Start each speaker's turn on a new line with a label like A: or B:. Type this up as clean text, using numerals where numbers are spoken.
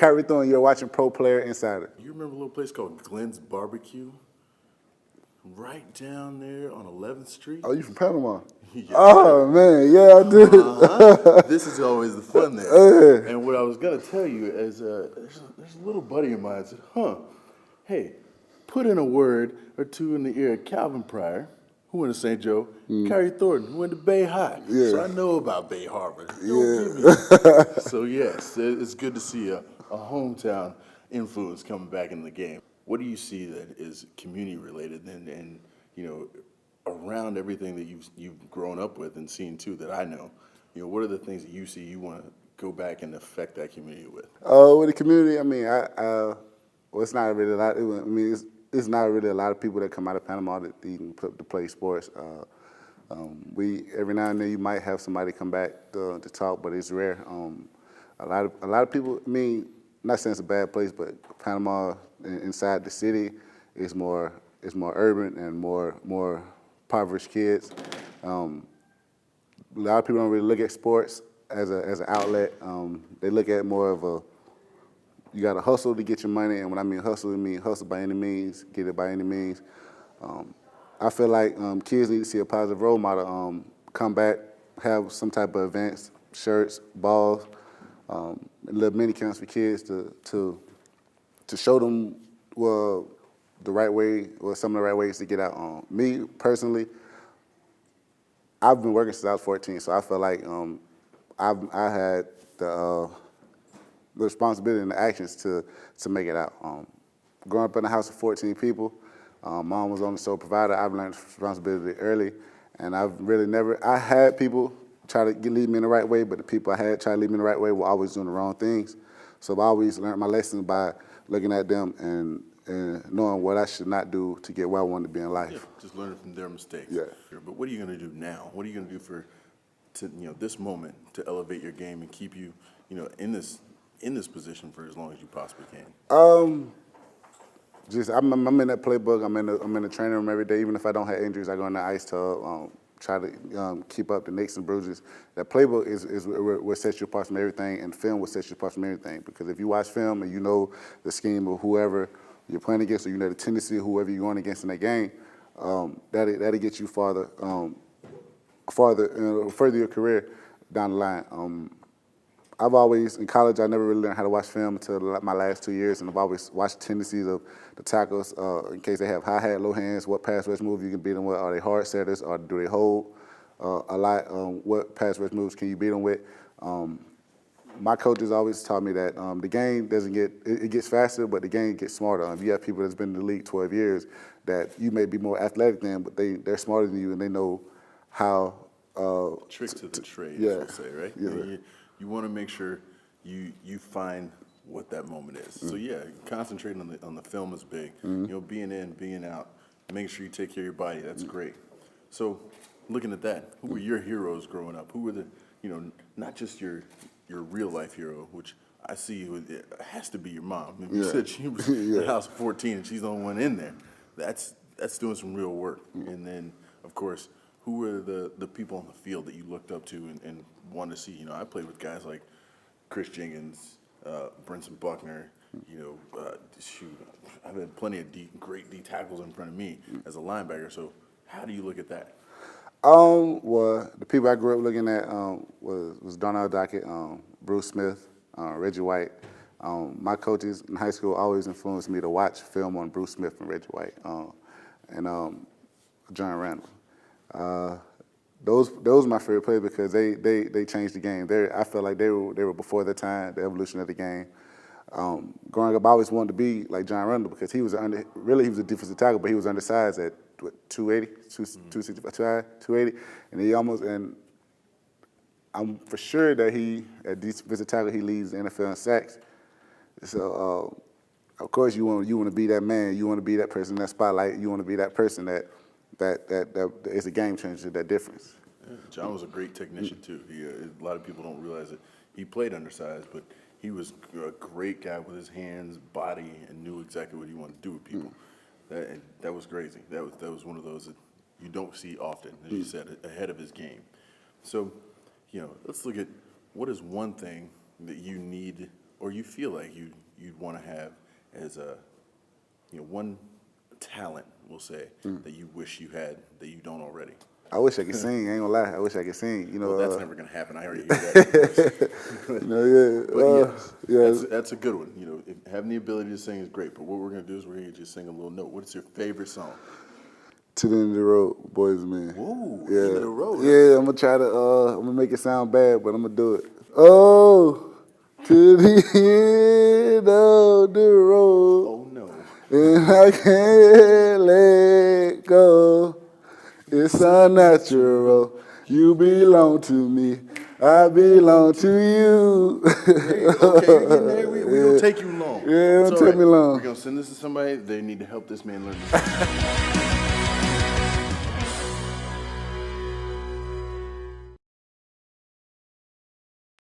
A: Khryi Thornton, you're watching Pro Player Insider.
B: You remember a little place called Glenn's Barbecue? Right down there on 11th Street?
A: Oh, you from Panama?
B: Yes,
A: Oh, man, yeah, I do.
B: This is always the fun there. And what I was going to tell you is there's a little buddy of mine that said, hey, put in a word or two in the ear of Calvin Pryor, who went to St. Joe, Khryi Thornton, who went to Bay High.
A: Yeah.
B: So I know about Bay Harbor.
A: Yeah.
B: So, yes, it's good to see a hometown influence coming back in the game. What do you see that is community related and you know, around everything that you've grown up with and seen too that I know? You know, what are the things that you see you want to go back and affect that community with?
A: With the community, I mean, well, it's not really a lot. I mean, it's not really a lot of people that come out of Panama that even to play sports. Every now and then you might have somebody come back to talk, but it's rare. A lot of people. I mean, not saying it's a bad place, but Panama inside the city is more urban and more impoverished kids. A lot of people don't really look at sports as an outlet. They look at more of a, you got to hustle to get your money, and when I mean hustle, I mean hustle by any means, get it by any means. I feel like kids need to see a positive role model. Come back, have some type of events, shirts, balls, little mini camps for kids to show them the right way or some of the right ways to get out. Me personally, I've been working since I was 14, so I feel like I had the responsibility and the actions to make it out. Growing up in a house of 14 people, mom was on the sole provider. I've learned responsibility early, and I've really never. I had people try to lead me in the right way, but the people I had try to lead me in the right way were always doing the wrong things. So I've always learned my lessons by looking at them and knowing what I should not do to get where I want to be in life.
B: Yeah, just learning from their mistakes.
A: Yeah.
B: But what are you going to do now? What are you going to do this moment to elevate your game and keep you, in this position for as long as you possibly can?
A: I'm in that playbook. I'm in the training room every day. Even if I don't have injuries, I go in the ice tub. Try to keep up the nicks and bruises. That playbook is what sets you apart from everything, and film will set you apart from everything. Because if you watch film and you know the scheme of whoever you're playing against, or you know the tendency of whoever you're going against in that game, that'll get you further your career down the line. I've always, in college, I never really learned how to watch film until my last 2 years, and I've always watched the tendencies of the tackles in case they have high hat, low hands, what pass rush move you can beat them with. Are they hard setters, or do they hold a lot? What pass rush moves can you beat them with? My coaches always taught me that the game it gets faster, but the game gets smarter. You have people that's been in the league 12 years that you may be more athletic than, but they're smarter than you, and they know how.
B: Tricks to the trade,
A: yeah.
B: as we'll say, right?
A: Yeah.
B: You want to make sure you find what that moment is. So yeah, concentrating on the film is big. Being in, being out, making sure you take care of your body. That's great. So looking at that, who were your heroes growing up? Who were the not just your real life hero, which I see it has to be your mom. I mean, you said she was in the house of 14 and she's the only one in there. That's doing some real work. And then of course, who were the people on the field that you looked up to and wanted to see? I played with guys like Chris Jenkins, Brinson Buckner. I've had plenty of great D tackles in front of me as a linebacker. So how do you look at that?
A: Well, the people I grew up looking at was Darnell Dockett, Bruce Smith, Reggie White. My coaches in high school always influenced me to watch film on Bruce Smith and Reggie White, and John Randall. Those were my favorite players because they changed the game. I felt like they were before their time, the evolution of the game. Growing up, I always wanted to be like John Randall because he was a defensive tackle, but he was undersized at 280, 265, 280, and I'm for sure that at defensive tackle he leads the NFL in sacks. So of course you want to be that man, you want to be that person in that spotlight, you want to be that person that is a game changer, that difference.
B: Yeah, John was a great technician too. A lot of people don't realize it. He played undersized, but he was a great guy with his hands, body, and knew exactly what he wanted to do with people. That was crazy. That was one of those that you don't see often, as you said, ahead of his game. So, let's look at what is one thing that you need or you feel like you'd want to have as a, one talent, we'll say, that you wish you had that you don't already?
A: I wish I could sing. I ain't gonna lie. I wish I could sing.
B: Well, that's never gonna happen. I already hear that. But yes, that's a good one. Having the ability to sing is great. But what we're gonna do is we're gonna just sing a little note. What's your favorite song?
A: To the end of the road, Boys and Men.
B: Whoa,
A: Yeah,
B: end of the road.
A: Yeah, I'm gonna try to. I'm gonna make it sound bad, but I'm gonna do it. Oh, to the end of the road.
B: Oh no.
A: And I can't let go. It's unnatural. You belong to me. I belong to you.
B: Hey, okay, you're getting there. We don't take you long.
A: Yeah, it
B: It's
A: don't
B: all
A: take me long.
B: We're gonna send this to somebody. They need to help this man learn this.